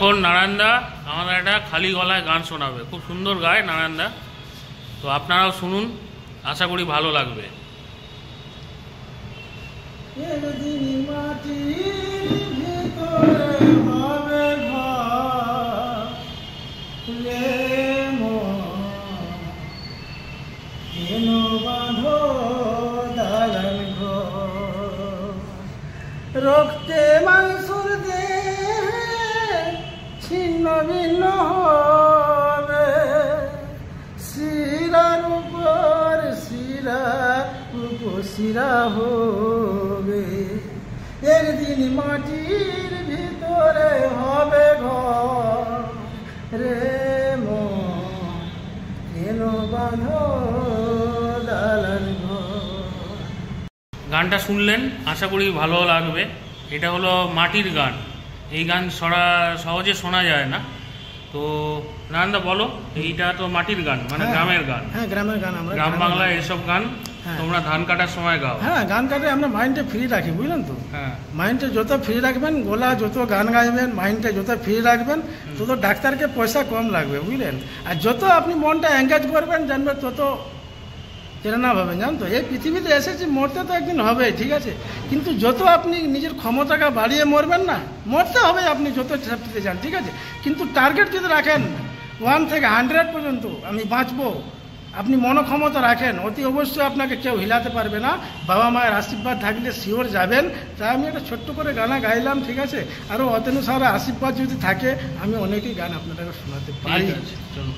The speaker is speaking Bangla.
এখন নারায়ণদা আমাদের একটা খালি গলায় গান শোনাবে, খুব সুন্দর গায় নারায়ণদা, তো আপনারাও শুনুন, আশা করি ভালো লাগবে। রক্তে মাংসুর দেহে ছিন্ন ভিন্ন হবে, শিরার উপর শিরা উপশিরা হবে। একদিন মাটির ভিতরে হবে ঘর রে মন, কেন বাঁধো দালান ঘর। গানটা শুনলেন, আশা করি ভালো লাগবে। এটা হলো মাটির গান, এই গান সহজে শোনা যায় না। তো নারায়ণদা বলো, এইটা তো মাটির গান, মানে গ্রামের গান। হ্যাঁ, গ্রামের গান। আমরা গ্রাম বাংলায় এসব গান তোমরা ধান কাটার সময় গাও। হ্যাঁ, গান কাটে আমরা মাইন্ডটা ফ্রি রাখি, বুঝলেন তো। হ্যাঁ, মাইন্ডটা যত ফ্রি রাখবেন, গলা যত গান গাইবেন, মাইন্ডটা যত ফ্রি রাখবেন, তত ডাক্তারকে পয়সা কম লাগবে, বুঝলেন। আর যত আপনি মনটা এঙ্গেজ করবেন, জানবেন তত প্রেরণা পাবেন, জান তো। এই পৃথিবীতে এসেছি, মরতে তো একদিন হবে, ঠিক আছে, কিন্তু যত আপনি নিজের ক্ষমতাকে বাড়িয়ে মরবেন না, মরতে হবে আপনি যত সেফটিতে যান, ঠিক আছে, কিন্তু টার্গেট যদি রাখেন 1 থেকে 100 পর্যন্ত আমি বাঁচবো, আপনি মনোক্ষমতা রাখেন, অতি অবশ্যই আপনাকে কেউ হিলাতে পারবে না। বাবা মায়ের আশীর্বাদ থাকলে শিওর যাবেন। তাই আমি একটা ছোট্ট করে গানা গাইলাম, ঠিক আছে। আরও অতনুসারে আশীর্বাদ যদি থাকে, আমি অনেকই গান আপনাদেরকে শোনাতে পারি। চলো।